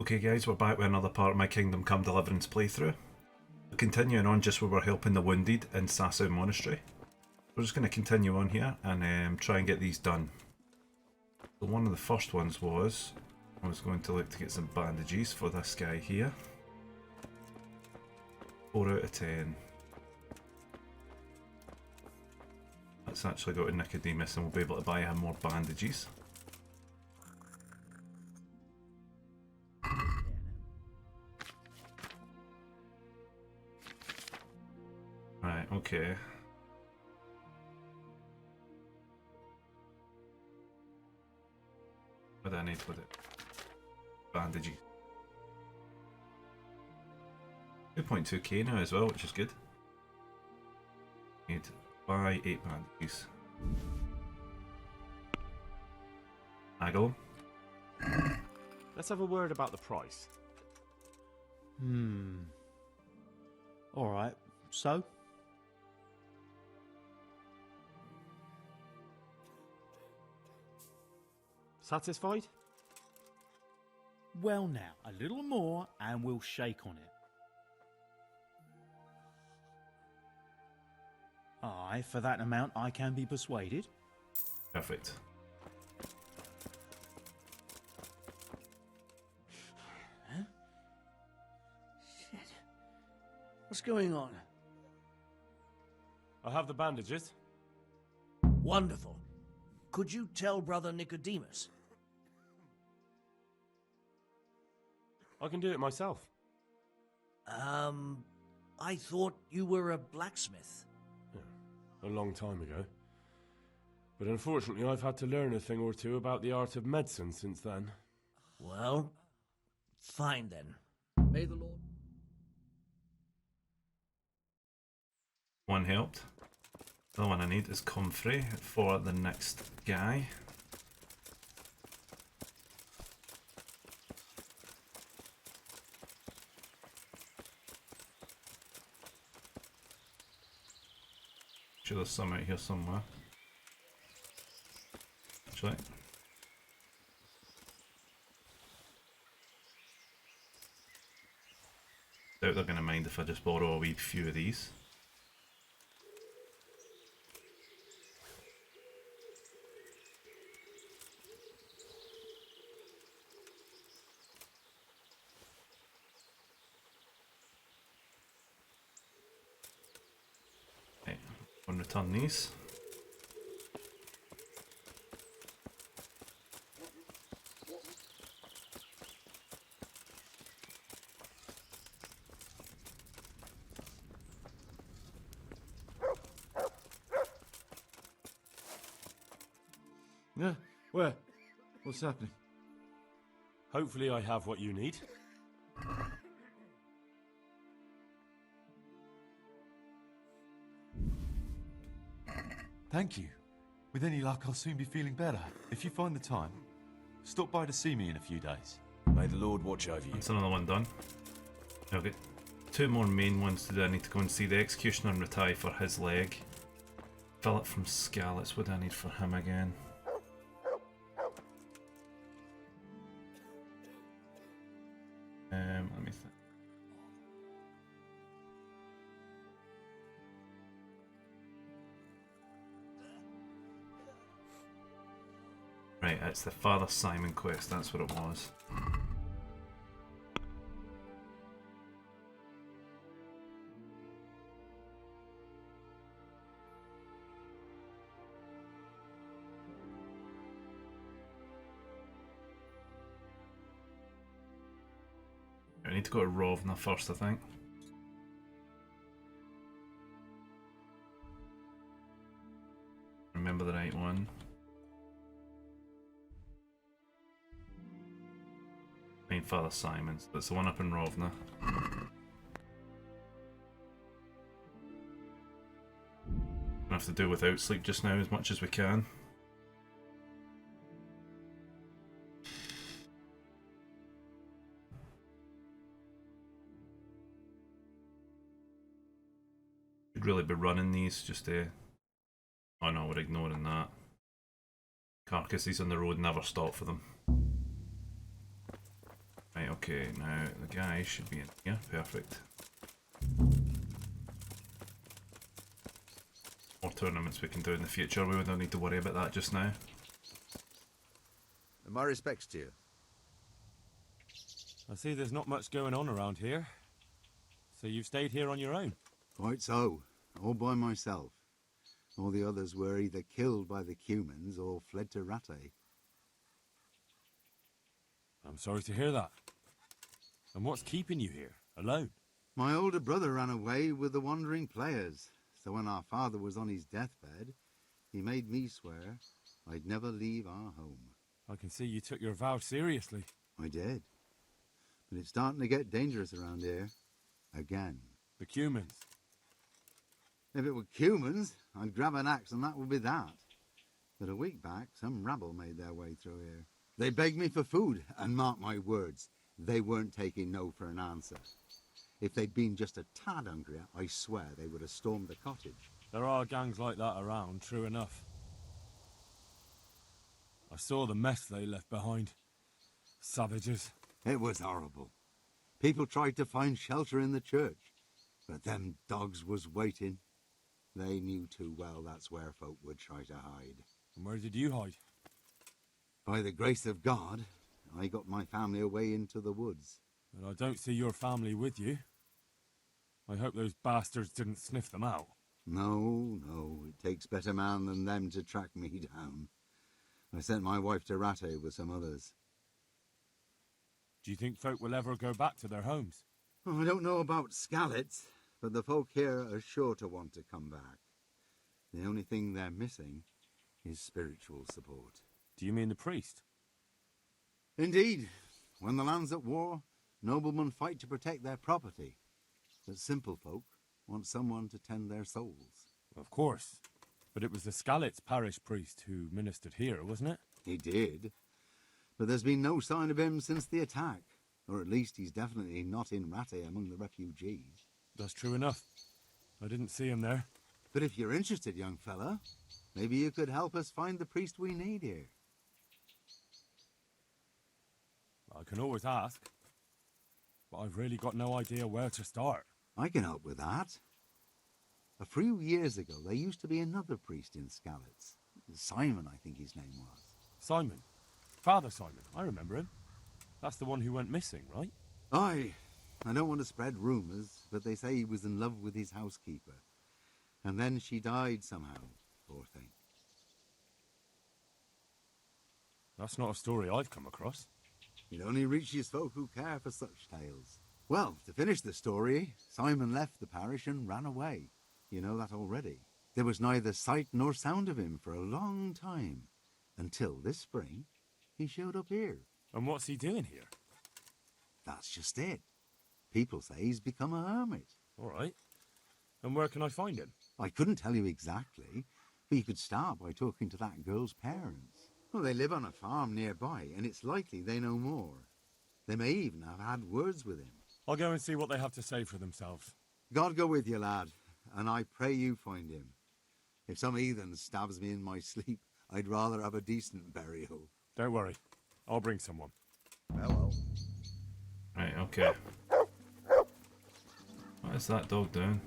Okay guys, we're back with another part of my Kingdom Come Deliverance playthrough. Continuing on just where we're helping the wounded in Sasau Monastery. We're just going to continue on here and try and get these done. So one of the first ones was, I was going to look to get some bandages for this guy here. 4 out of 10. Let's actually go to Nicodemus and we'll be able to buy him more bandages. Right, okay. What do I need with it? Bandages. 2.2k now as well, which is good. Need to buy 8 bandages. Haggle. Let's have a word about the price. Alright, so? Satisfied? Well now, a little more and we'll shake on it. Aye, for that amount I can be persuaded. Perfect. Huh? Shit. What's going on? I have the bandages. Wonderful. Could you tell Brother Nicodemus? I can do it myself. I thought you were a blacksmith. A long time ago. But unfortunately I've had to learn a thing or two about the art of medicine since then. Well, fine then. May the Lord... One helped. The one I need is comfrey for the next guy. Sure there's some out here somewhere. Actually. Doubt they're gonna mind if I just borrow a wee few of these. Return these. Yeah, where? What's happening? Hopefully I have what you need. Thank you. With any luck, I'll soon be feeling better. If you find the time, stop by to see me in a few days. May the Lord watch over you. That's another one done. I've got 2 more main ones to do. I need to go and see the Executioner and Ratai for his leg. Philip from Scallots, what do I need for him again? Let me think. Right, it's the Father Simon quest, that's what it was. I need to go to Rovna first, I think. Remember the right one. Find Father Simon's. That's the one up in Rovna. I have to do without sleep just now as much as we can. Should really be running these just to... Oh no, we're ignoring that. Carcasses on the road never stop for them. Right, okay. Okay, now the guy should be in here. Perfect. More tournaments we can do in the future. We don't need to worry about that just now. My respects to you. I see there's not much going on around here. So you've stayed here on your own? Quite so. All by myself. All the others were either killed by the Cumans or fled to Rattay. I'm sorry to hear that. And what's keeping you here, alone? My older brother ran away with the wandering players, so when our father was on his deathbed, he made me swear I'd never leave our home. I can see you took your vow seriously. I did. But it's starting to get dangerous around here. Again. The Cumans. If it were Cumans, I'd grab an axe and that would be that. But a week back, some rabble made their way through here. They begged me for food, and mark my words, they weren't taking no for an answer. If they'd been just a tad hungrier, I swear they would have stormed the cottage. There are gangs like that around, true enough. I saw the mess they left behind. Savages. It was horrible. People tried to find shelter in the church, but them dogs was waiting. They knew too well that's where folk would try to hide. And where did you hide? By the grace of God, I got my family away into the woods. And I don't see your family with you. I hope those bastards didn't sniff them out. No, it takes better man than them to track me down. I sent my wife to Rattay with some others. Do you think folk will ever go back to their homes? Oh, I don't know about Skallets, but the folk here are sure to want to come back. The only thing they're missing is spiritual support. Do you mean the priest? Indeed. When the land's at war, noblemen fight to protect their property. But simple folk want someone to tend their souls. Of course. But it was the Skallets parish priest who ministered here, wasn't it? He did. But there's been no sign of him since the attack. Or at least he's definitely not in Rattay among the refugees. That's true enough. I didn't see him there. But if you're interested, young fella, maybe you could help us find the priest we need here. I can always ask. But I've really got no idea where to start. I can help with that. A few years ago, there used to be another priest in Skallets. Simon, I think his name was. Simon. Father Simon. I remember him. That's the one who went missing, right? Aye. I don't want to spread rumours, but they say he was in love with his housekeeper. And then she died somehow, poor thing. That's not a story I've come across. It only reaches folk who care for such tales. Well, to finish the story, Simon left the parish and ran away. You know that already. There was neither sight nor sound of him for a long time. Until this spring, he showed up here. And what's he doing here? That's just it. People say he's become a hermit. All right. And where can I find him? I couldn't tell you exactly, but you could start by talking to that girl's parents. Well, they live on a farm nearby, and it's likely they know more. They may even have had words with him. I'll go and see what they have to say for themselves. God go with you, lad, and I pray you find him. If some heathen stabs me in my sleep, I'd rather have a decent burial. Don't worry. I'll bring someone. Hello. Right, okay. What is that dog doing?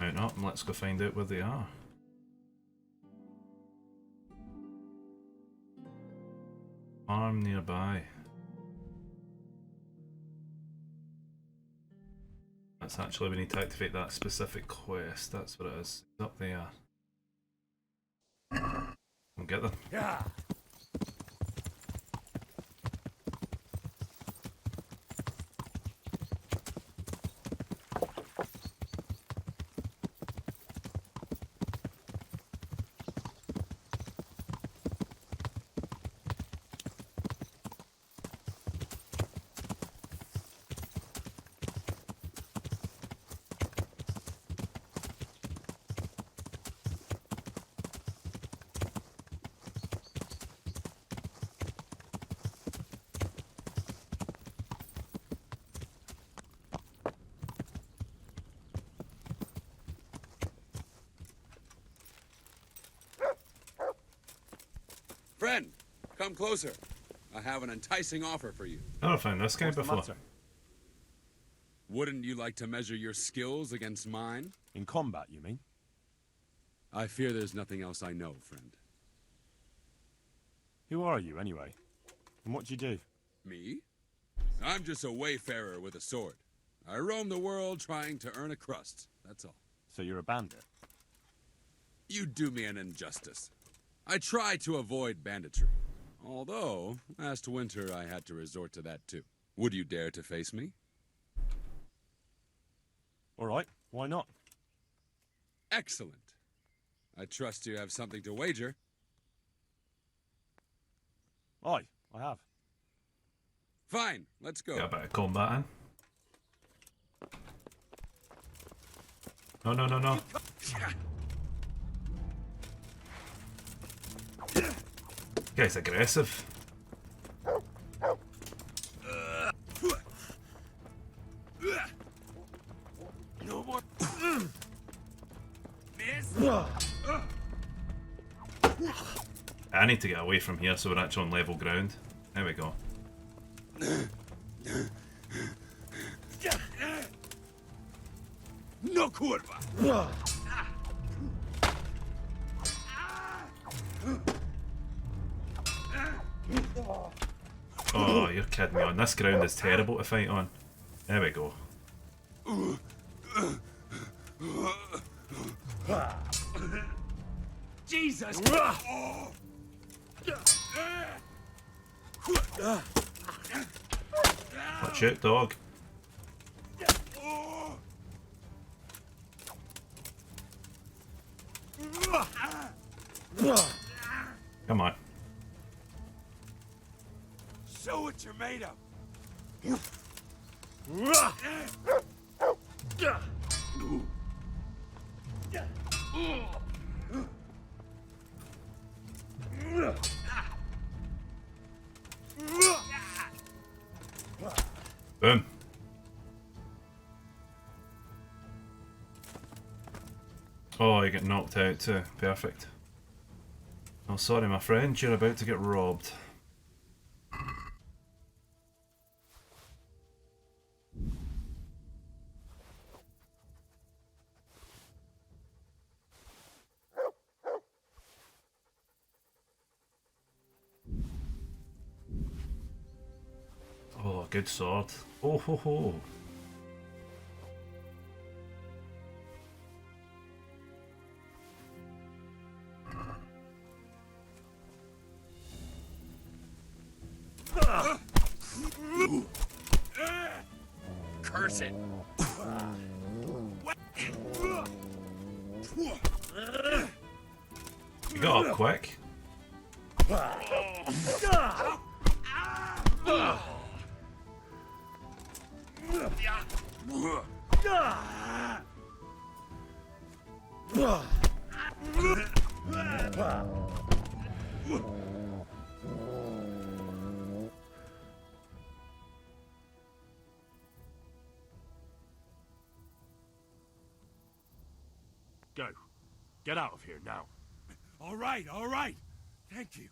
Right up and let's go find out where they are. Farm nearby. That's actually, we need to activate that specific quest. That's what it is. It's up there. We'll get them. Yeah. Friend, come closer. I have an enticing offer for you. I never found this guy What's the before. matter? Wouldn't you like to measure your skills against mine? In combat, you mean? I fear there's nothing else I know, friend. Who are you, anyway? And what do you do? Me? I'm just a wayfarer with a sword. I roam the world trying to earn a crust, that's all. So you're a bandit? You do me an injustice. I try to avoid banditry. Although, last winter I had to resort to that too. Would you dare to face me? Alright, why not? Excellent. I trust you have something to wager. Aye, I have. Fine, let's go. Get a bit of combat in. No, no, no, no. Guy's aggressive. No more. I need to get away from here so we're actually on level ground. There we go. No curva. Oh, you're kidding me. On this ground is terrible to fight on. There we go. Jesus. Watch out, dog. Come on. Show what you're made of. Boom. Oh, you get knocked out too. Perfect. Oh, sorry, my friend. You're about to get robbed. Oh, good sword. Oh ho ho. Curse it. You got up quick. Go. Get out of here now. All right, all right. Thank you.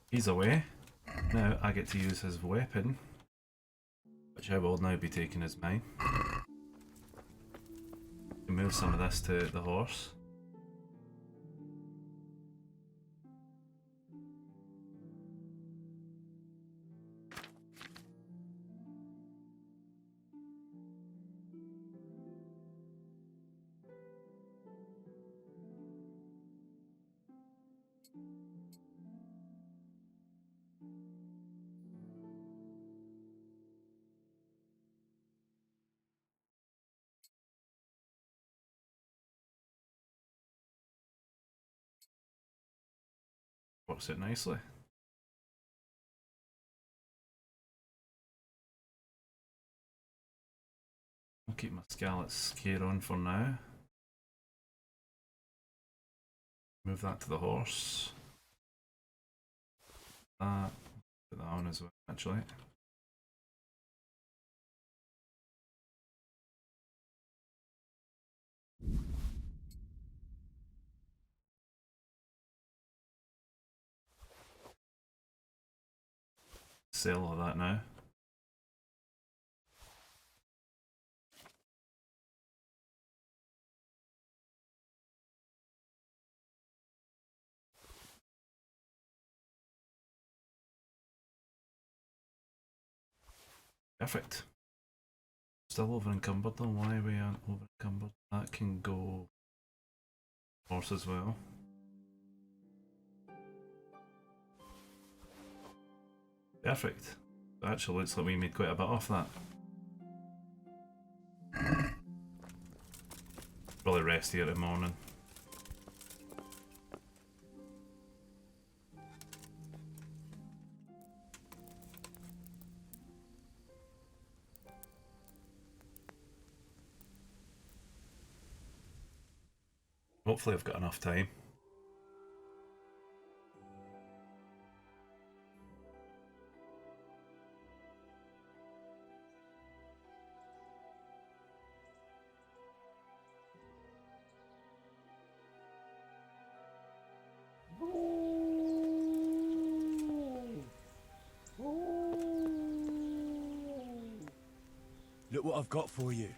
He's away. Now I get to use his weapon, which I will now be taking as mine. Move some of this to the horse. Works out nicely. I'll keep my Scarlet Scare on for now. Move that to the horse. That. Put that on as well, actually. Sell all that now. Perfect. Still over encumbered though. Why we aren't over encumbered? That can go horse as well. Perfect. Actually looks like we made quite a bit off that. Probably rest here in the morning. Hopefully I've got enough time. Look what I've got for you.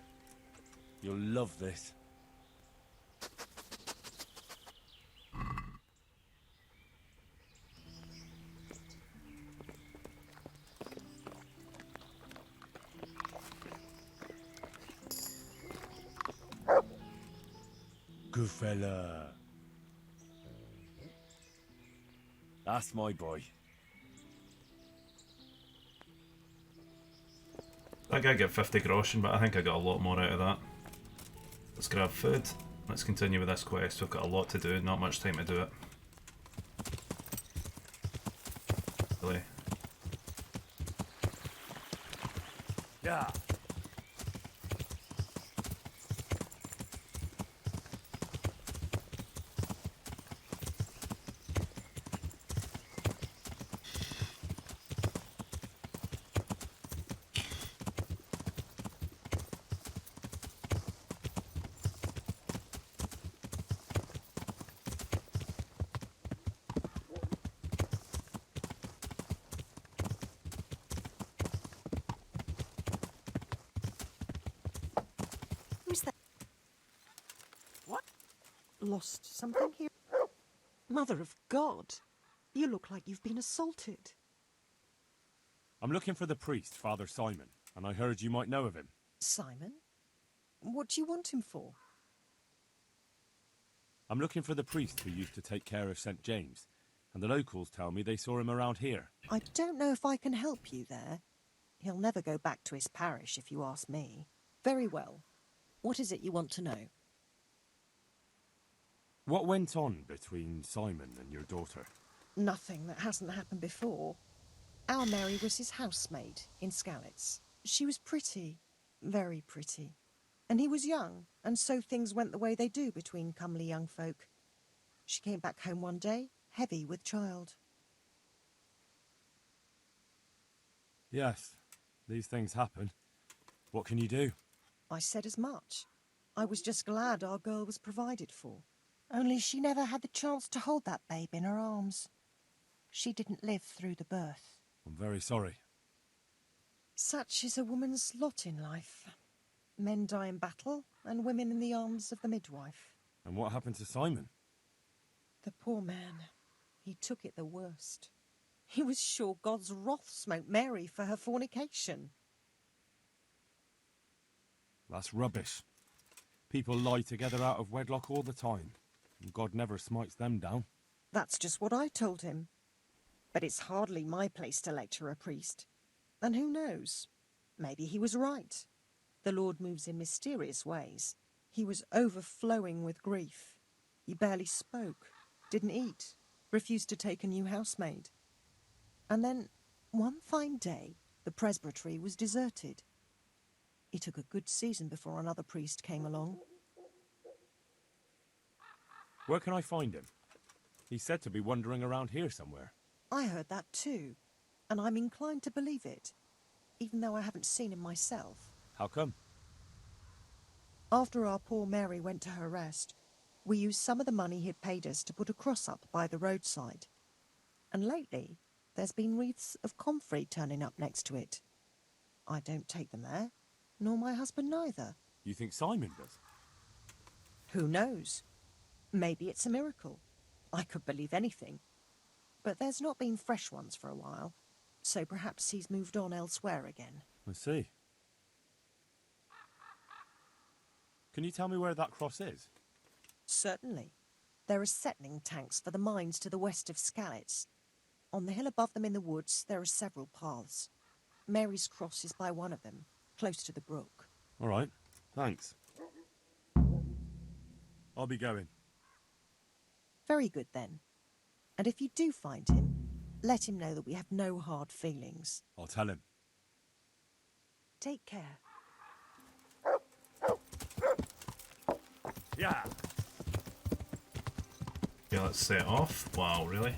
You'll love this. Good fella. That's my boy. That guy got 50 groschen, but I think I got a lot more out of that. Let's grab food. Let's continue with this quest. We've got a lot to do, not much time to do it. Really. Yeah. Who's that? What? Lost something here? Mother of God! You look like you've been assaulted. I'm looking for the priest, Father Simon, and I heard you might know of him. Simon? What do you want him for? I'm looking for the priest who used to take care of St. James, and the locals tell me they saw him around here. I don't know if I can help you there. He'll never go back to his parish, if you ask me. Very well. What is it you want to know? What went on between Simon and your daughter? Nothing that hasn't happened before. Our Mary was his housemaid in Skalitz. She was pretty, very pretty. And he was young, and so things went the way they do between comely young folk. She came back home one day, heavy with child. Yes, these things happen. What can you do? I said as much. I was just glad our girl was provided for. Only she never had the chance to hold that babe in her arms. She didn't live through the birth. I'm very sorry. Such is a woman's lot in life. Men die in battle, and women in the arms of the midwife. And what happened to Simon? The poor man. He took it the worst. He was sure God's wrath smote Mary for her fornication. That's rubbish. People lie together out of wedlock all the time, and God never smites them down. That's just what I told him. But it's hardly my place to lecture a priest. And who knows? Maybe he was right. The Lord moves in mysterious ways. He was overflowing with grief. He barely spoke, didn't eat, refused to take a new housemaid. And then, one fine day, the presbytery was deserted. It took a good season before another priest came along. Where can I find him? He's said to be wandering around here somewhere. I heard that too, and I'm inclined to believe it, even though I haven't seen him myself. How come? After our poor Mary went to her rest, we used some of the money he'd paid us to put a cross up by the roadside. And lately, there's been wreaths of comfrey turning up next to it. I don't take them there, nor my husband neither. You think Simon does? Who knows? Maybe it's a miracle. I could believe anything. But there's not been fresh ones for a while, so perhaps he's moved on elsewhere again. I see. Can you tell me where that cross is? Certainly. There are settling tanks for the mines to the west of Skalitz. On the hill above them in the woods, there are several paths. Mary's Cross is by one of them, close to the brook. All right, thanks. I'll be going. Very good, then. And if you do find him, let him know that we have no hard feelings. I'll tell him. Take care. Yeah. Yeah, let's set off. Wow, really?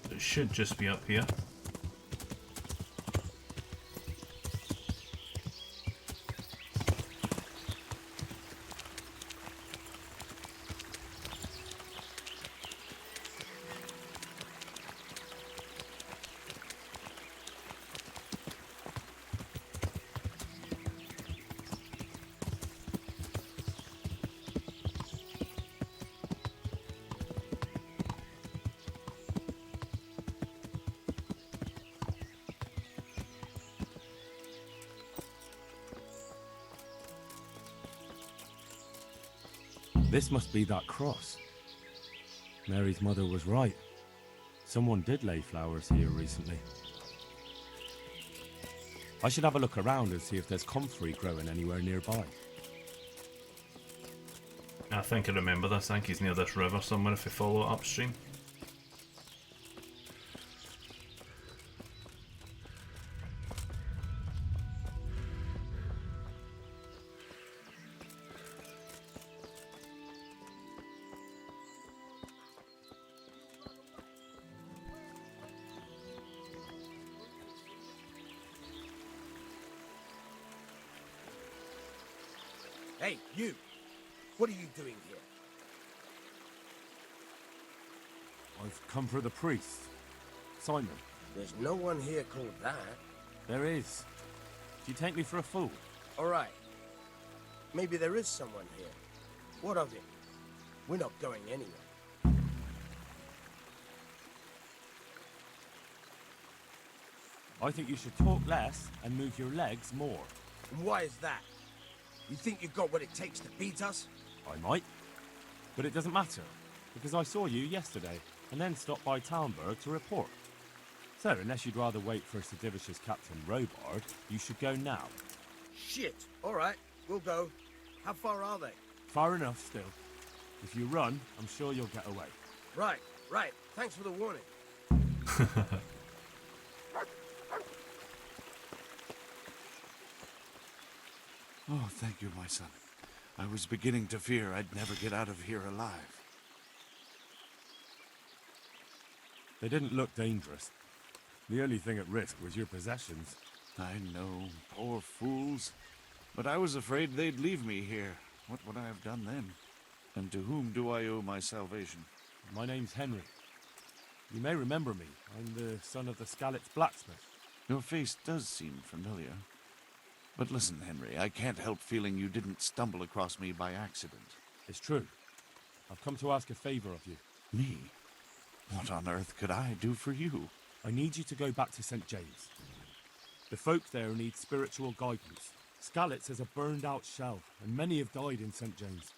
It should just be up here. This must be that cross. Mary's mother was right. Someone did lay flowers here recently. I should have a look around and see if there's comfrey growing anywhere nearby. I think I remember this. I think he's near this river somewhere if we follow it upstream. Hey, you! What are you doing here? I've come for the priest. Simon. There's no one here called that. There is. Do you take me for a fool? All right. Maybe there is someone here. What of him? We're not going anywhere. I think you should talk less and move your legs more. And why is that? You think you've got what it takes to beat us? I might. But it doesn't matter, because I saw you yesterday, and then stopped by Talmberg to report. So, unless you'd rather wait for Sedivish's Captain Robard, you should go now. Shit! All right, we'll go. How far are they? Far enough, still. If you run, I'm sure you'll get away. Right, right. Thanks for the warning. Oh, thank you, my son. I was beginning to fear I'd never get out of here alive. They didn't look dangerous. The only thing at risk was your possessions. I know, poor fools. But I was afraid they'd leave me here. What would I have done then? And to whom do I owe my salvation? My name's Henry. You may remember me. I'm the son of the Skalitz blacksmith. Your face does seem familiar. But listen, Henry, I can't help feeling you didn't stumble across me by accident. It's true. I've come to ask a favor of you. Me? What on earth could I do for you? I need you to go back to St. James. The folk there need spiritual guidance. Skalitz is a burned-out shell, and many have died in St. James.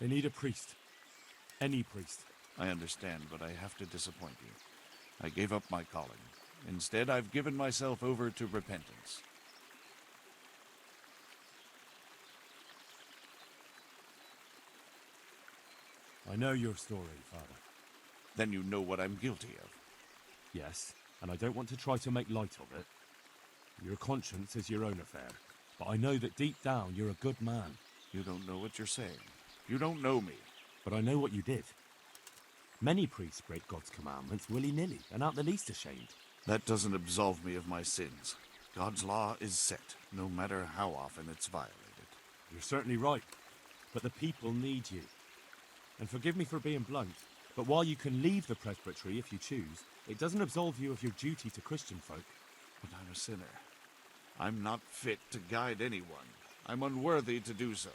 They need a priest. Any priest. I understand, but I have to disappoint you. I gave up my calling. Instead, I've given myself over to repentance. I know your story, Father. Then you know what I'm guilty of. Yes, and I don't want to try to make light of it. Your conscience is your own affair, but I know that deep down you're a good man. You don't know what you're saying. You don't know me. But I know what you did. Many priests break God's commandments willy-nilly and aren't the least ashamed. That doesn't absolve me of my sins. God's law is set, no matter how often it's violated. You're certainly right, but the people need you. And forgive me for being blunt, but while you can leave the presbytery if you choose, it doesn't absolve you of your duty to Christian folk. But I'm a sinner. I'm not fit to guide anyone. I'm unworthy to do so.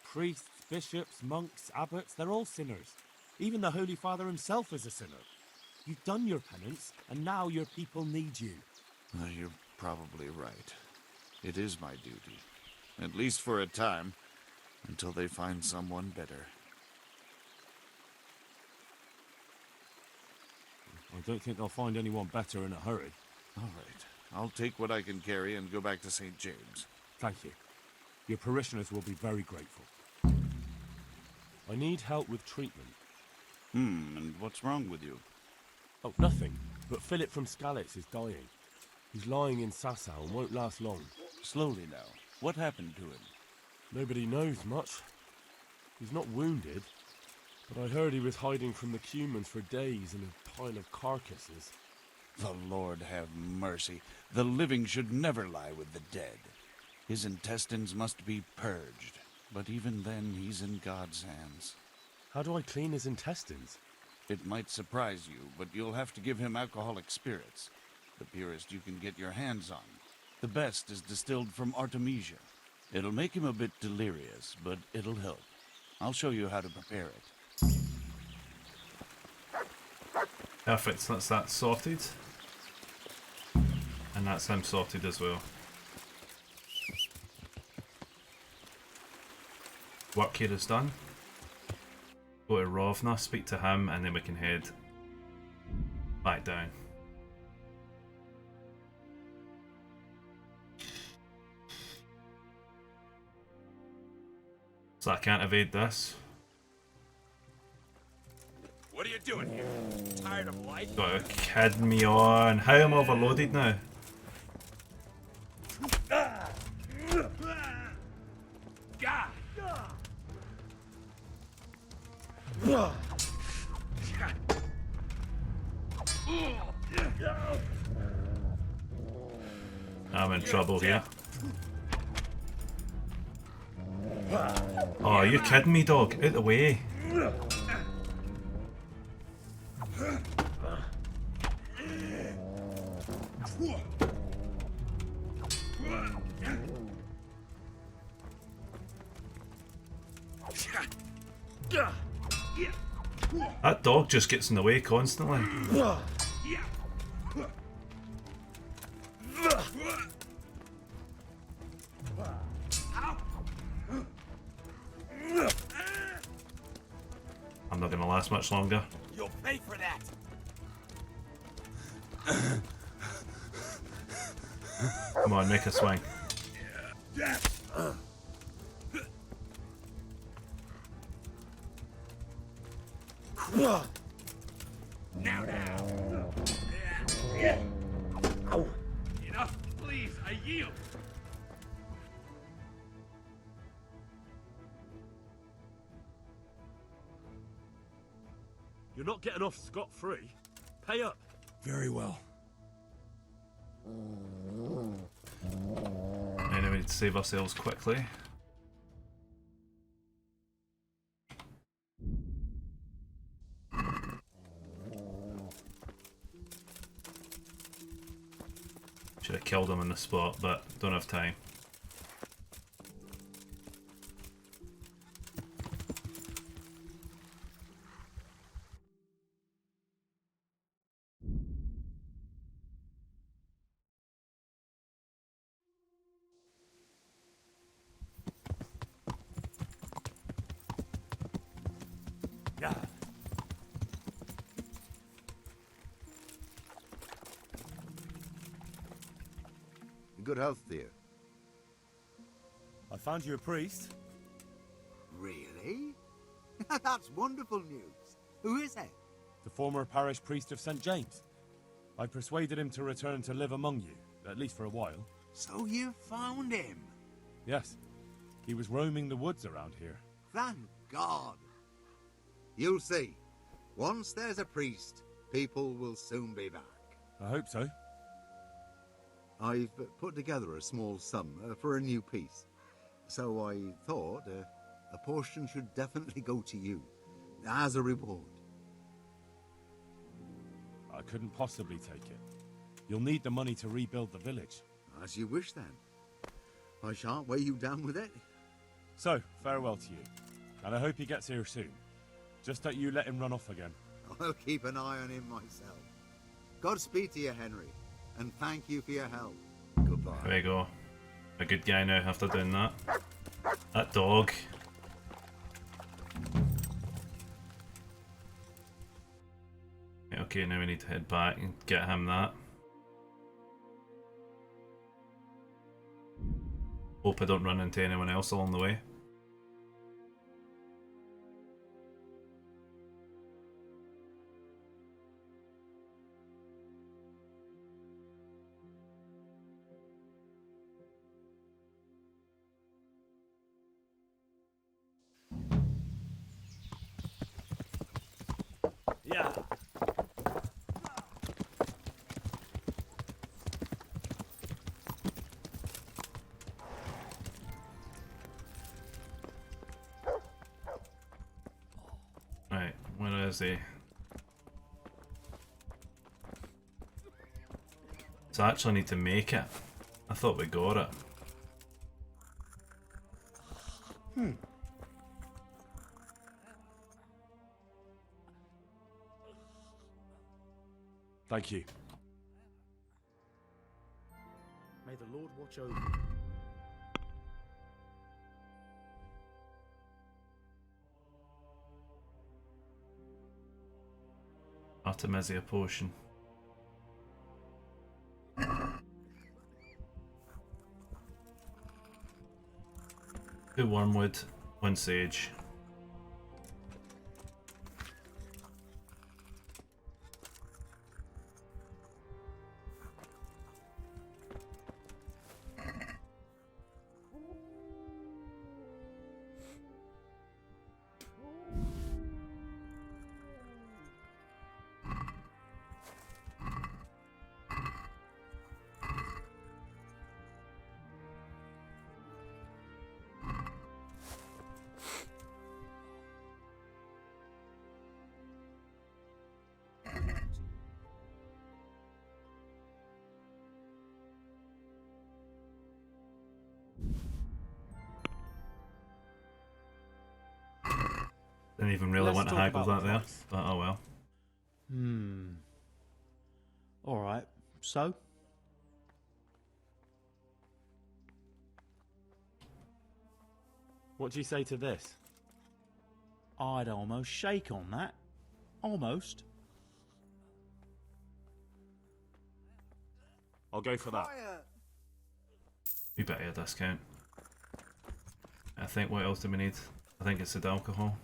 Priests, bishops, monks, abbots, they're all sinners. Even the Holy Father himself is a sinner. You've done your penance, and now your people need you. You're probably right. It is my duty. At least for a time, until they find someone better. I don't think they'll find anyone better in a hurry. All right. I'll take what I can carry and go back to St. James. Thank you. Your parishioners will be very grateful. I need help with treatment. And what's wrong with you? Oh, nothing. But Philip from Skalitz is dying. He's lying in Sasau and won't last long. Slowly now. What happened to him? Nobody knows much. He's not wounded, but I heard he was hiding from the Cumans for days in a pile of carcasses. The Lord have mercy. The living should never lie with the dead. His intestines must be purged, but even then he's in God's hands. How do I clean his intestines? It might surprise you, but you'll have to give him alcoholic spirits. The purest you can get your hands on. The best is distilled from Artemisia. It'll make him a bit delirious, but it'll help. I'll show you how to prepare it. Perfect, that's that sorted. And that's him sorted as well. Work here is done. Go to Rovna, speak to him, and then we can head back down. So I can't evade this. What are you doing here? Tired of life? Gotta kid me on. How am I overloaded now? I'm in trouble here. Oh, you're kidding me, dog. Out the way. That dog just gets in the way constantly. I'm not gonna last much longer. You'll pay for that. Come on, make a swing. Now. Enough, please. I yield. You're not getting off scot-free. Pay up. Very well. Anyway, we need to save ourselves quickly. Should have killed him on the spot, but don't have time. Yeah. Good health, dear. I found you a priest. Really? That's wonderful news. Who is it? The former parish priest of St. James. I persuaded him to return to live among you, at least for a while. So you found him? Yes. He was roaming the woods around here. Thank God. You'll see. Once there's a priest, people will soon be back. I hope so. I've put together a small sum for a new piece. So I thought a portion should definitely go to you, as a reward. I couldn't possibly take it. You'll need the money to rebuild the village. As you wish, then. I shan't weigh you down with it. So, farewell to you. And I hope he gets here soon. Just that you let him run off again. I'll keep an eye on him myself. Godspeed to you, Henry, and thank you for your help. Goodbye. There we go. A good guy now after doing that. That dog. Okay, now we need to head back and get him that. Hope I don't run into anyone else along the way. Yeah. Right, where is he? So I actually need to make it. I thought we got it. Thank you. May the Lord watch over you. Artemisia potion. Two wormwood, one sage. Didn't even really Let's want to talk haggle about that there, price. but oh well. All right. So? What do you say to this? I'd almost shake on that. Almost. I'll go for that. We better a discount. I think what else do we need? I think it's the alcohol.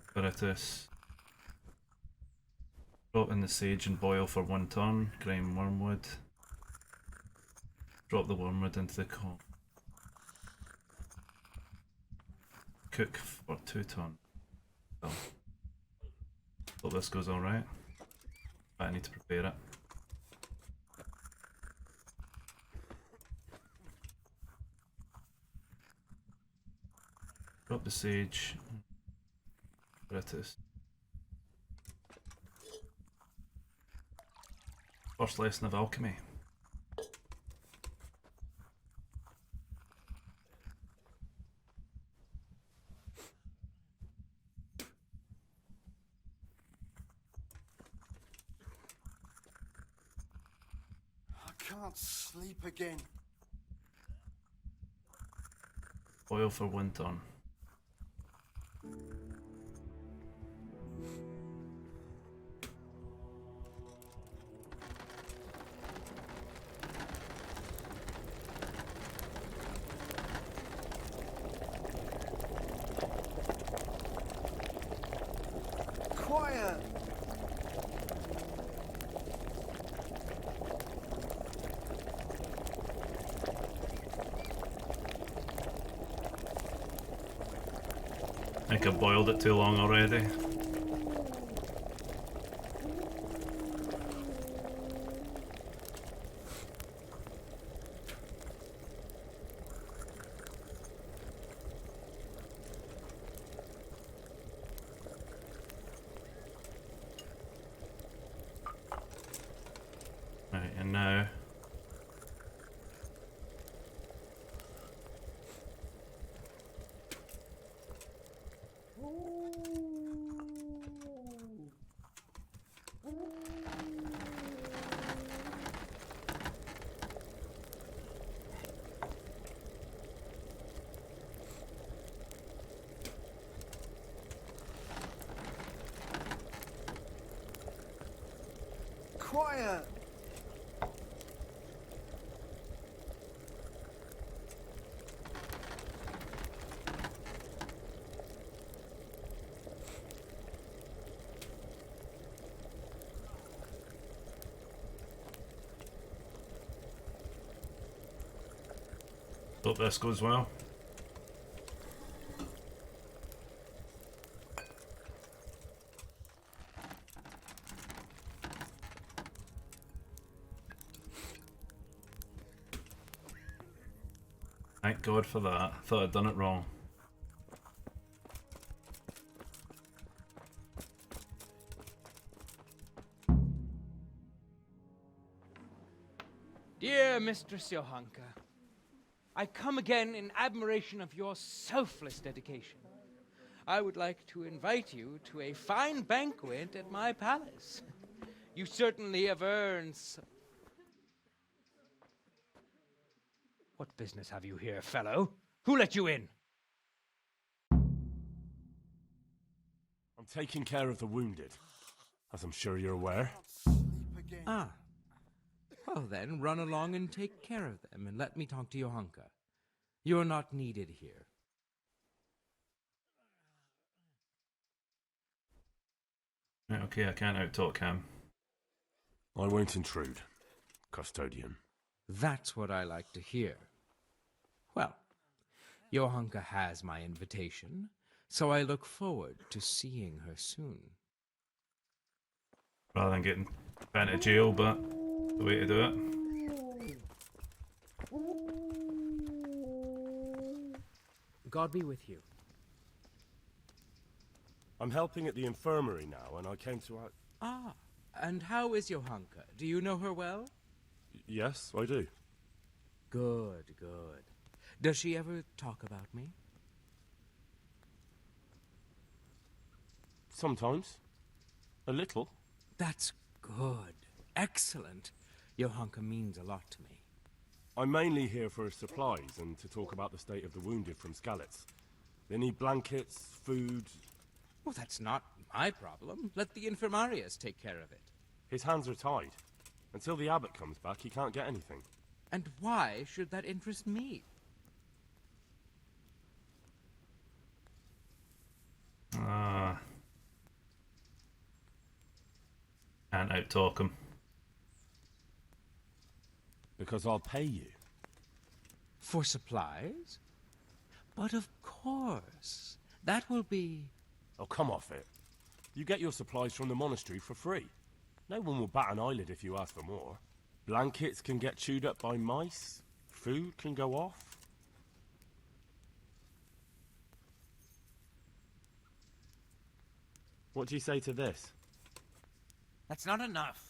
Spiritus. Drop in the sage and boil for 1 turn. Grind wormwood. Drop the wormwood into the pot. Cook for 2 turns. So, hope this goes alright. But I need to prepare it. Drop the sage. Spiritus. First lesson of alchemy. I can't sleep again. Oil for one ton. Quiet! I think I boiled it too long already. Right, and now Quiet! hope this goes well. Thank God for that. Thought I'd done it wrong. Dear Mistress Johanka, I come again in admiration of your selfless dedication. I would like to invite you to a fine banquet at my palace. You certainly have earned some... What business have you here, fellow? Who let you in? I'm taking care of the wounded, as I'm sure you're aware. Ah. Well then, run along and take care of them, and let me talk to Johanka. You're not needed here. Right, okay, I can't out-talk him. I won't intrude, custodian. That's what I like to hear. Well, Johanka has my invitation, so I look forward to seeing her soon. Rather than getting bent to jail, but the way to do it. God be with you. I'm helping at the infirmary now, and I came to... Ah, and how is Johanka? Do you know her well? Yes, I do. Good, good. Does she ever talk about me? Sometimes. A little. That's good. Excellent. Johanka means a lot to me. I'm mainly here for supplies and to talk about the state of the wounded from Skalitz. They need blankets, food... Well, that's not my problem. Let the infirmarius take care of it. His hands are tied. Until the abbot comes back, he can't get anything. And why should that interest me? Can't out-talk him. Because I'll pay you. For supplies? But of course. That will be... Oh, come off it. You get your supplies from the monastery for free. No one will bat an eyelid if you ask for more. Blankets can get chewed up by mice. Food can go off. What do you say to this? That's not enough.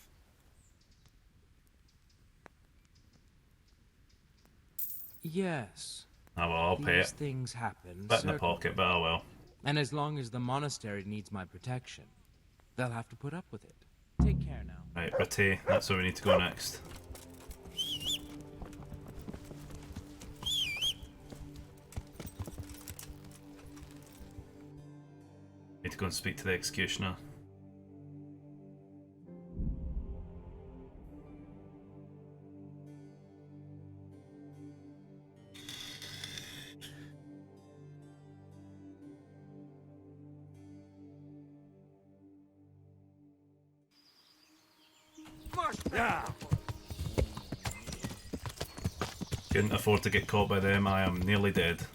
Yes. Oh well, I'll pay These it. things happen. Bit in the certainly. pocket, but oh well. And as long as the monastery needs my protection, they'll have to put up with it. Take care now. Right, Rate, that's where we need to go next. Need to go and speak to the executioner. Yeah. Couldn't afford to get caught by them. I am nearly dead.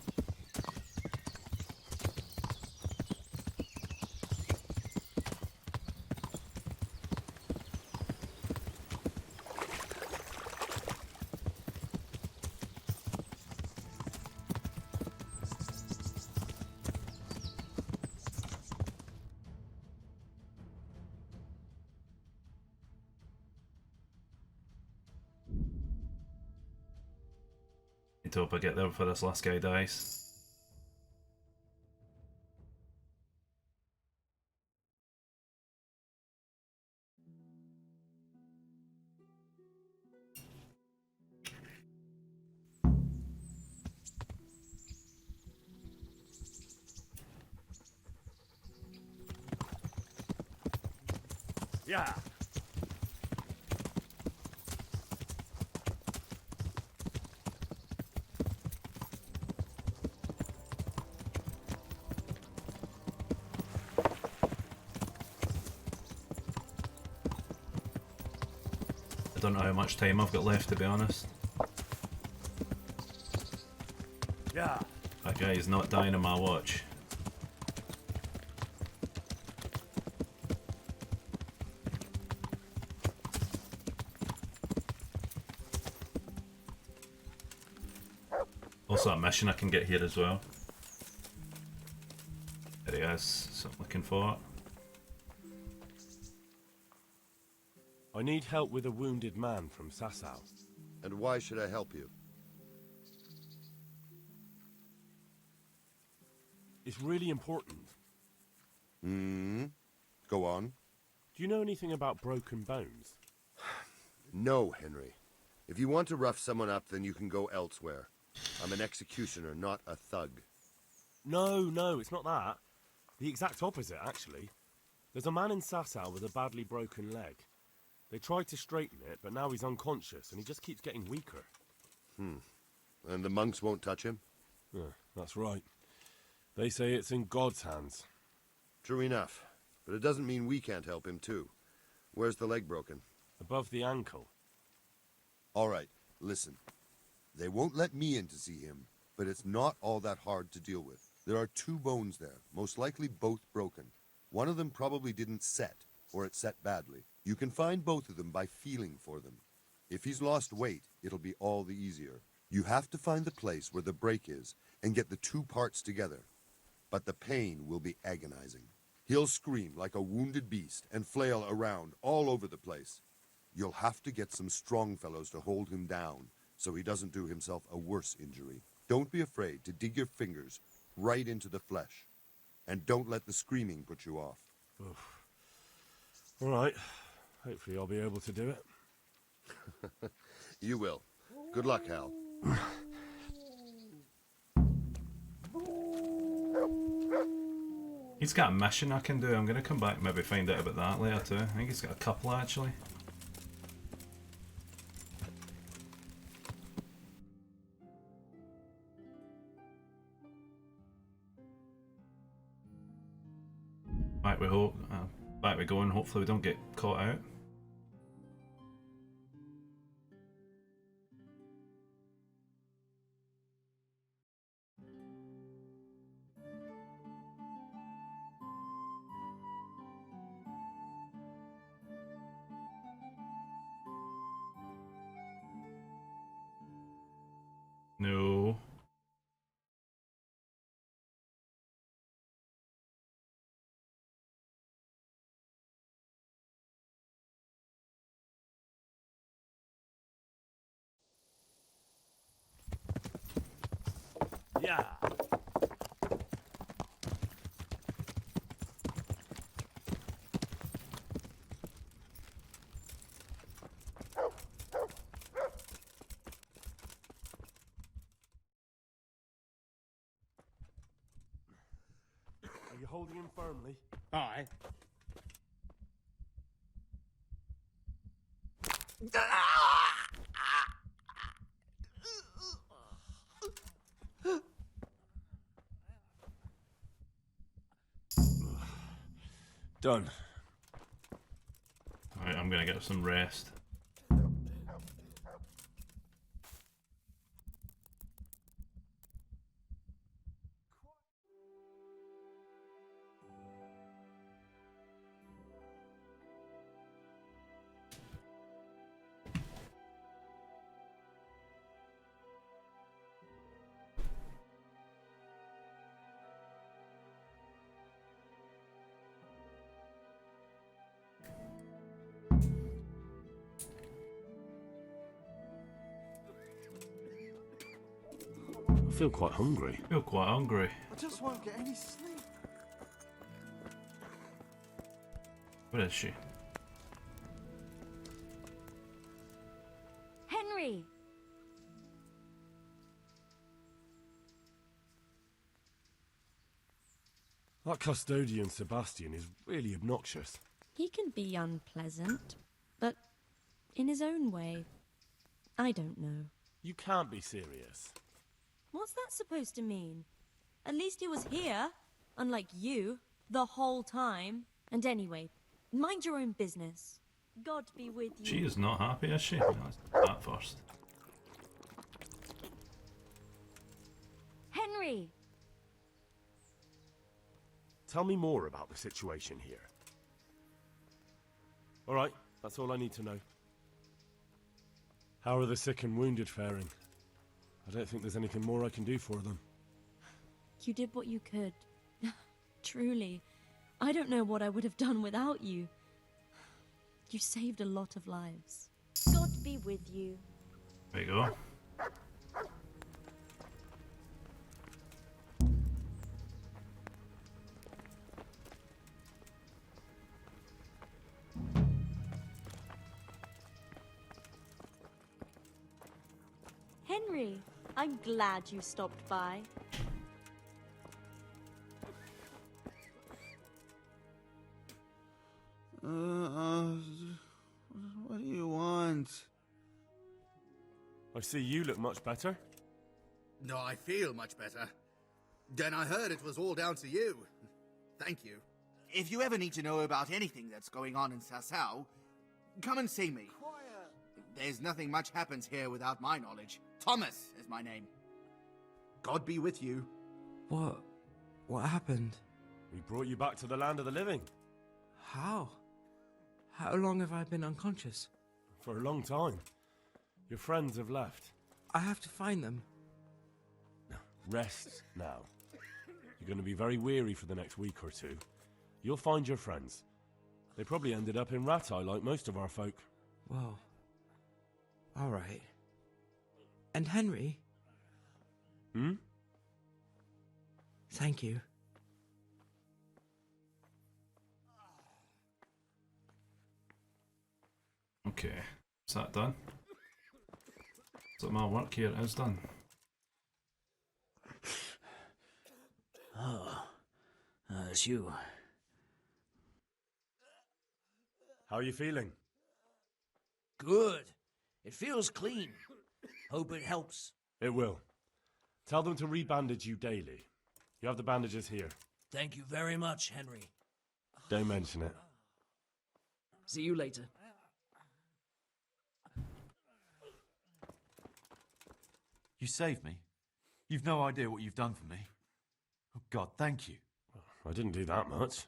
Need to hope I get there before this last guy dies. Yeah. I don't know how much time I've got left, to be honest. Yeah. That guy is not dying on my watch. Also a mission I can get here as well. There he is, so I'm looking for it. I need help with a wounded man from Sasau. And why should I help you? It's really important. Go on. Do you know anything about broken bones? No, Henry. If you want to rough someone up, then you can go elsewhere. I'm an executioner, not a thug. No, it's not that. The exact opposite, actually. There's a man in Sasau with a badly broken leg. They tried to straighten it, but now he's unconscious, and he just keeps getting weaker. And the monks won't touch him? Yeah, that's right. They say it's in God's hands. True enough. But it doesn't mean we can't help him, too. Where's the leg broken? Above the ankle. All right, listen. They won't let me in to see him, but it's not all that hard to deal with. There are 2 bones there, most likely both broken. One of them probably didn't set, or it set badly. You can find both of them by feeling for them. If he's lost weight, it'll be all the easier. You have to find the place where the break is and get the 2 parts together. But the pain will be agonizing. He'll scream like a wounded beast and flail around all over the place. You'll have to get some strong fellows to hold him down so he doesn't do himself a worse injury. Don't be afraid to dig your fingers right into the flesh. And don't let the screaming put you off. Oof. All right. Hopefully I'll be able to do it. You will. Good luck, Hal. He's got a mission I can do. I'm going to come back and maybe find out about that later too. I think he's got a couple actually. Back we go, and hopefully we don't get caught out. No. Yeah. Are you holding him firmly? Aye. Done. Alright, I'm gonna get some rest. I feel quite hungry. Feel quite hungry. I just won't get any sleep. Where is she? Henry! That custodian Sebastian is really obnoxious. He can be unpleasant, but in his own way. I don't know. You can't be serious. What's that supposed to mean? At least he was here, unlike you, the whole time. And anyway, mind your own business. God be with you. She is not happy, is she? Let's do that first. Henry! Tell me more about the situation here. All right, that's all I need to know. How are the sick and wounded faring? I don't think there's anything more I can do for them. You did what you could. Truly. I don't know what I would have done without you. You saved a lot of lives. God be with you. There you go. Henry, I'm glad you stopped by. What do you want? I see you look much better. No, I feel much better. Then I heard it was all down to you. Thank you. If you ever need to know about anything that's going on in Sasau, come and see me. There's nothing much happens here without my knowledge. Thomas is my name. God be with you. What happened? We brought you back to the land of the living. How? How long have I been unconscious? For a long time. Your friends have left. I have to find them. Rest now. You're going to be very weary for the next week or two. You'll find your friends. They probably ended up in Rattay like most of our folk. Well, all right. And Henry? Hmm? Thank you. Okay, is that done? So my work here is done. Oh, it's you. How are you feeling? Good. It feels clean. Hope it helps. It will. Tell them to rebandage you daily. You have the bandages here. Thank you very much, Henry. Don't mention it. See you later. You saved me. You've no idea what you've done for me. Oh, God, thank you. I didn't do that much.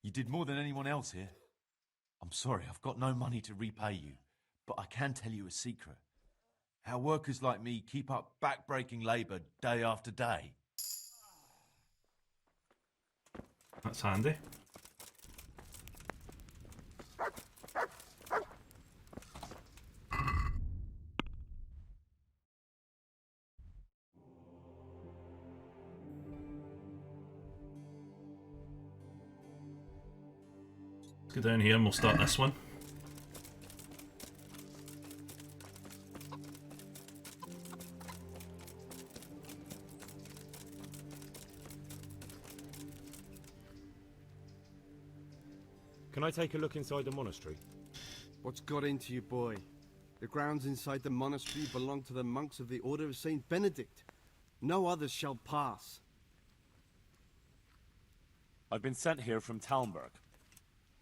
You did more than anyone else here. I'm sorry, I've got no money to repay you, but I can tell you a secret. How workers like me keep up back-breaking labour day after day. That's handy. Let's go down here and we'll start this one. Can I take a look inside the monastery? What's got into you, boy? The grounds inside the monastery belong to the monks of the Order of Saint Benedict. No others shall pass. I've been sent here from Talmberg.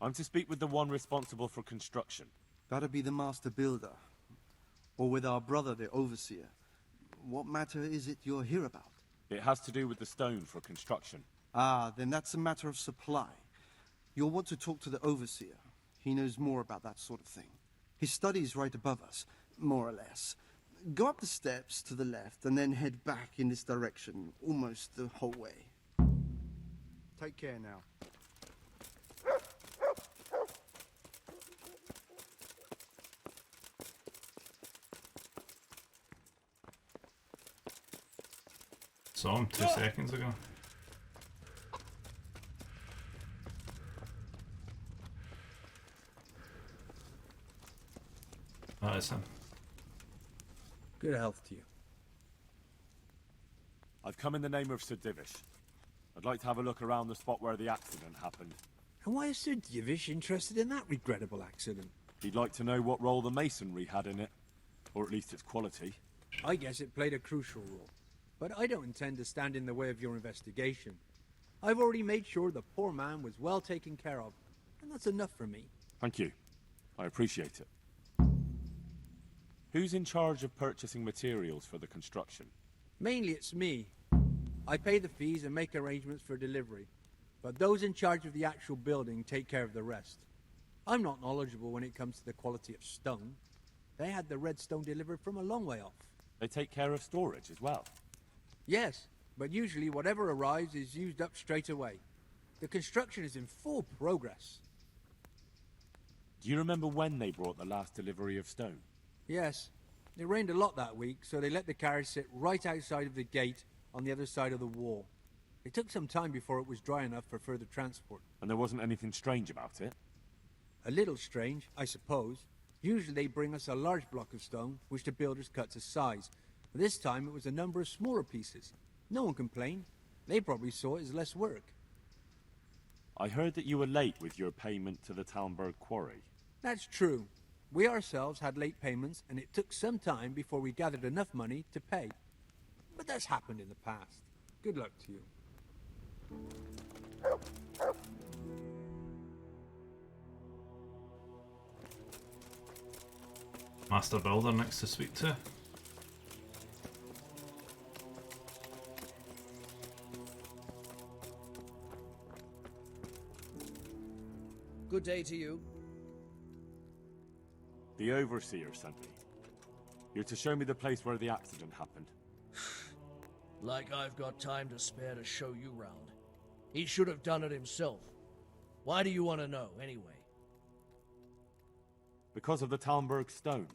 I'm to speak with the one responsible for construction. That'd be the master builder. Or with our brother, the overseer. What matter is it you're here about? It has to do with the stone for construction. Ah, then that's a matter of supply. You'll want to talk to the overseer. He knows more about that sort of thing. His study is right above us, more or less. Go up the steps to the left and then head back in this direction, almost the whole way. Take care now. Saw him 2 seconds ago. That is him. Good health to you. I've come in the name of Sir Divish. I'd like to have a look around the spot where the accident happened. And why is Sir Divish interested in that regrettable accident? He'd like to know what role the masonry had in it, or at least its quality. I guess it played a crucial role. But I don't intend to stand in the way of your investigation. I've already made sure the poor man was well taken care of, and that's enough for me. Thank you. I appreciate it. Who's in charge of purchasing materials for the construction? Mainly it's me. I pay the fees and make arrangements for delivery. But those in charge of the actual building take care of the rest. I'm not knowledgeable when it comes to the quality of stone. They had the red stone delivered from a long way off. They take care of storage as well? Yes, but usually whatever arrives is used up straight away. The construction is in full progress. Do you remember when they brought the last delivery of stone? Yes. It rained a lot that week, so they let the carriage sit right outside of the gate on the other side of the wall. It took some time before it was dry enough for further transport. And there wasn't anything strange about it? A little strange, I suppose. Usually they bring us a large block of stone, which the builders cut to size. But this time it was a number of smaller pieces. No one complained. They probably saw it as less work. I heard that you were late with your payment to the Talmberg quarry. That's true. We ourselves had late payments, and it took some time before we gathered enough money to pay. But that's happened in the past. Good luck to you. Master Builder next to speak to. Good day to you. The Overseer sent me. You're to show me the place where the accident happened. Like I've got time to spare to show you round. He should have done it himself. Why do you want to know, anyway? Because of the Talmberg stone.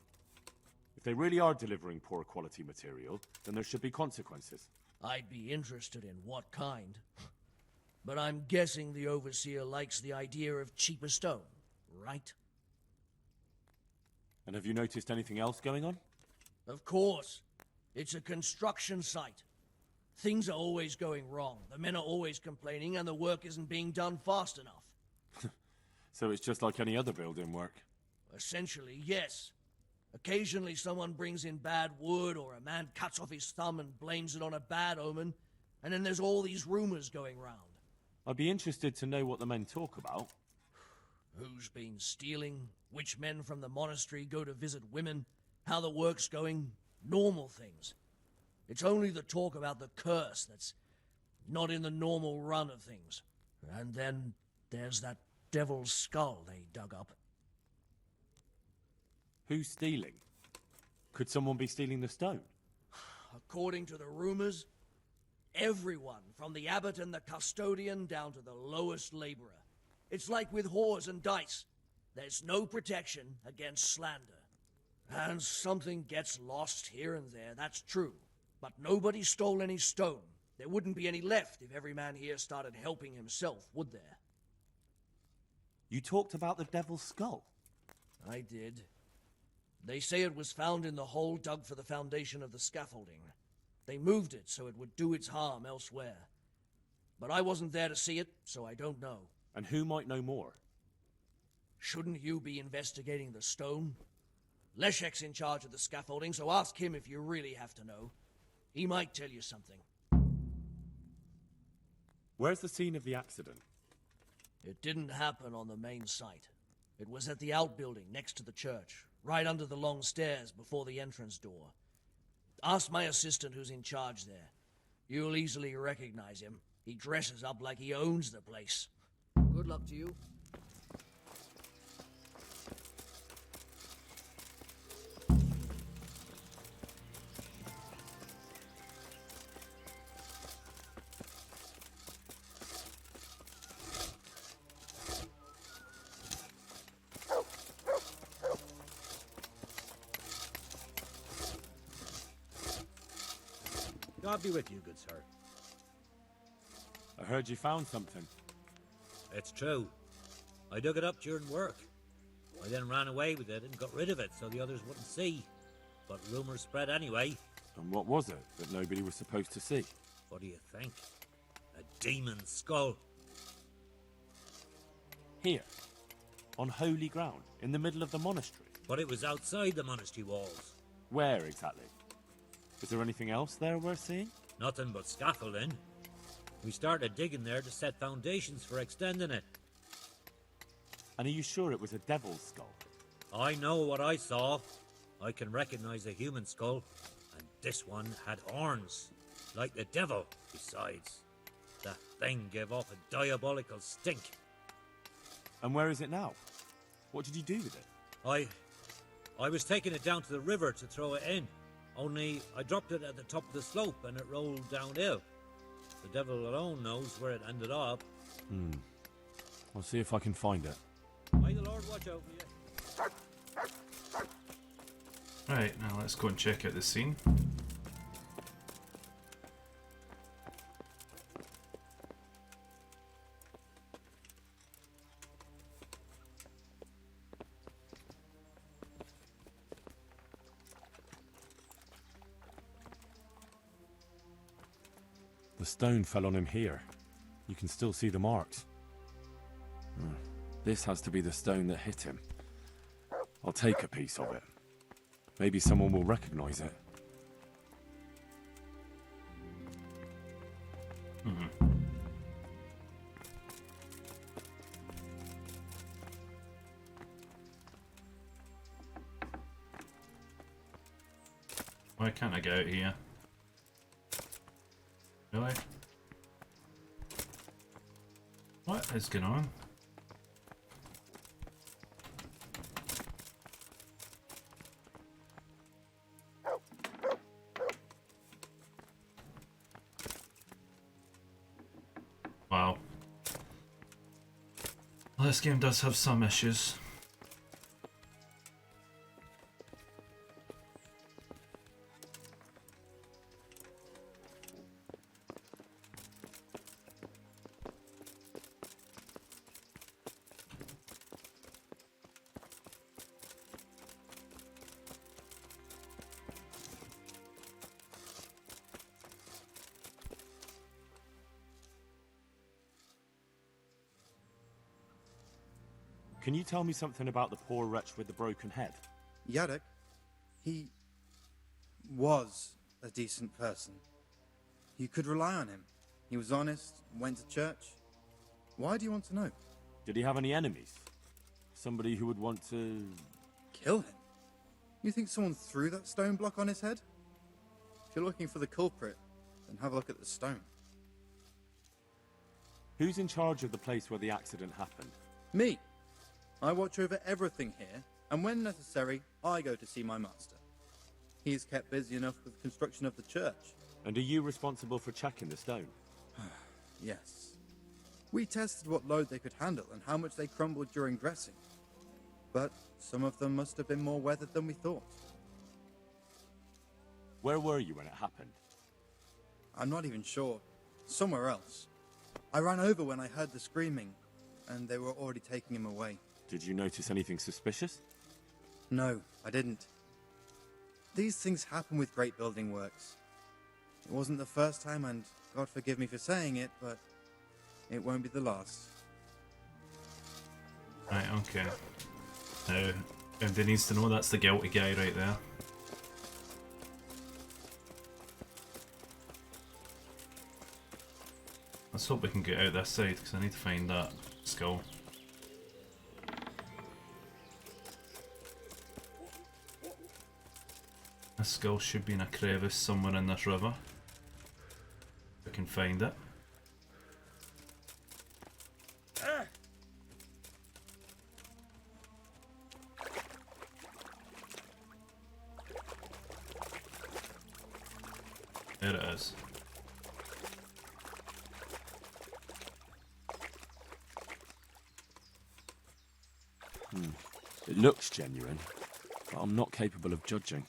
If they really are delivering poor quality material, then there should be consequences. I'd be interested in what kind. But I'm guessing the Overseer likes the idea of cheaper stone, right? And have you noticed anything else going on? Of course. It's a construction site. Things are always going wrong. The men are always complaining, and the work isn't being done fast enough. So it's just like any other building work? Essentially, yes. Occasionally someone brings in bad wood, or a man cuts off his thumb and blames it on a bad omen, and then there's all these rumors going round. I'd be interested to know what the men talk about. Who's been stealing, which men from the monastery go to visit women, how the work's going, normal things. It's only the talk about the curse that's not in the normal run of things. And then there's that devil's skull they dug up. Who's stealing? Could someone be stealing the stone? According to the rumors, everyone, from the abbot and the custodian down to the lowest laborer. It's like with whores and dice. There's no protection against slander. And something gets lost here and there, that's true. But nobody stole any stone. There wouldn't be any left if every man here started helping himself, would there? You talked about the Devil's Skull. I did. They say it was found in the hole dug for the foundation of the scaffolding. They moved it so it would do its harm elsewhere. But I wasn't there to see it, so I don't know. And who might know more? Shouldn't you be investigating the stone? Leszek's in charge of the scaffolding, so ask him if you really have to know. He might tell you something. Where's the scene of the accident? It didn't happen on the main site. It was at the outbuilding next to the church, right under the long stairs before the entrance door. Ask my assistant who's in charge there. You'll easily recognize him. He dresses up like he owns the place. Good luck to you. God be with you, good sir. I heard you found something. It's true. I dug it up during work. I then ran away with it and got rid of it so the others wouldn't see. But rumours spread anyway. And what was it that nobody was supposed to see? What do you think? A demon skull. Here, on holy ground, in the middle of the monastery. But it was outside the monastery walls. Where exactly? Is there anything else there worth seeing? Nothing but scaffolding. We started digging there to set foundations for extending it. And are you sure it was a devil's skull? I know what I saw. I can recognize a human skull, and this one had horns, like the devil. Besides, the thing gave off a diabolical stink. And where is it now? What did you do with it? I was taking it down to the river to throw it in. Only I dropped it at the top of the slope and it rolled downhill. The devil alone knows where it ended up. I'll see if I can find it. May the Lord watch over you. Right, now let's go and check out the scene. The stone fell on him here. You can still see the marks. This has to be the stone that hit him. I'll take a piece of it. Maybe someone will recognize it. Why can't I get out here? Really? What is going on? Wow. Well, this game does have some issues. Can you tell me something about the poor wretch with the broken head? Yadek, he was a decent person. You could rely on him. He was honest, went to church. Why do you want to know? Did he have any enemies? Somebody who would want to... Kill him? You think someone threw that stone block on his head? If you're looking for the culprit, then have a look at the stone. Who's in charge of the place where the accident happened? Me. I watch over everything here, and when necessary, I go to see my master. He is kept busy enough with the construction of the church. And are you responsible for checking the stone? Yes. We tested what load they could handle and how much they crumbled during dressing. But some of them must have been more weathered than we thought. Where were you when it happened? I'm not even sure. Somewhere else. I ran over when I heard the screaming. and they were already taking him away. Did you notice anything suspicious? No, I didn't. These things happen with great building works. It wasn't the first time, and God forgive me for saying it, but it won't be the last. Right, okay. Now, everybody needs to know that's the guilty guy right there. Let's hope we can get out this side, because I need to find that skull. This skull should be in a crevice somewhere in this river. If I can find it. There it is. It looks genuine, but I'm not capable of judging.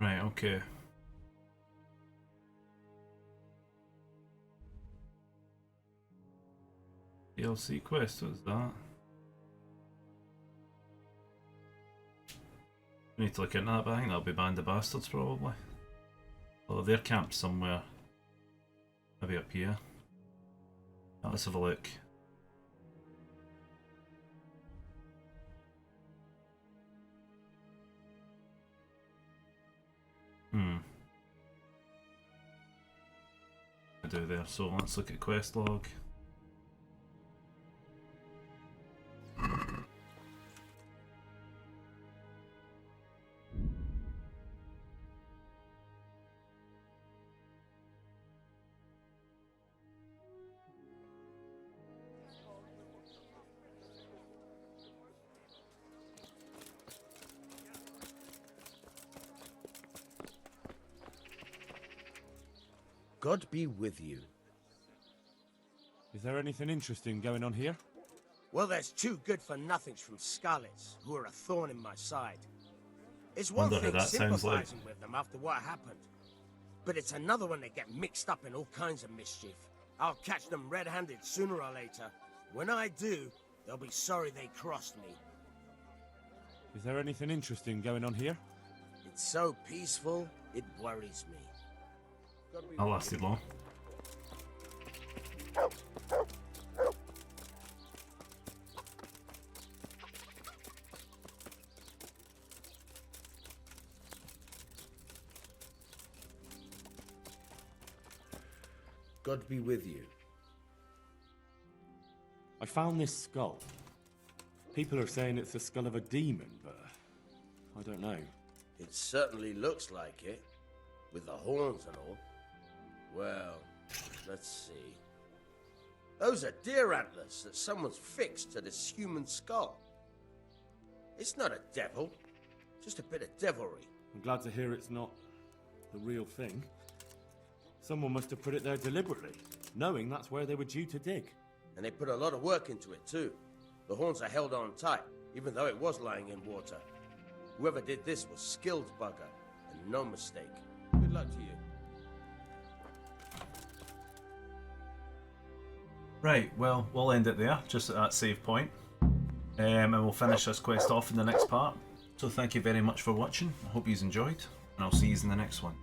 Right, okay. DLC quest, what's that? We need to look into that, but I think that'll be Band of Bastards probably. Although they're camped somewhere. Maybe up here. Let's have a look. I do there, so let's look at quest log. God be with you. Is there anything interesting going on here? Well, there's two good-for-nothings from Scarlets who are a thorn in my side. It's one Wonder how thing that sounds like. sympathizing with them after what happened, but it's another when they get mixed up in all kinds of mischief. I'll catch them red-handed sooner or later. When I do, they'll be sorry they crossed me. Is there anything interesting going on here? It's so peaceful, it worries me. That lasted long. God be with you. I found this skull. People are saying it's the skull of a demon, but I don't know. It certainly looks like it, with the horns and all. Well, let's see. Those are deer antlers that someone's fixed to this human skull. It's not a devil, just a bit of devilry. I'm glad to hear it's not the real thing. Someone must have put it there deliberately, knowing that's where they were due to dig. And they put a lot of work into it too. The horns are held on tight, even though it was lying in water. Whoever did this was skilled bugger, and no mistake. Good luck to you. Right, well, we'll end it there, just at that save point. And we'll finish this quest off in the next part. So thank you very much for watching. I hope you enjoyed, and I'll see you in the next one.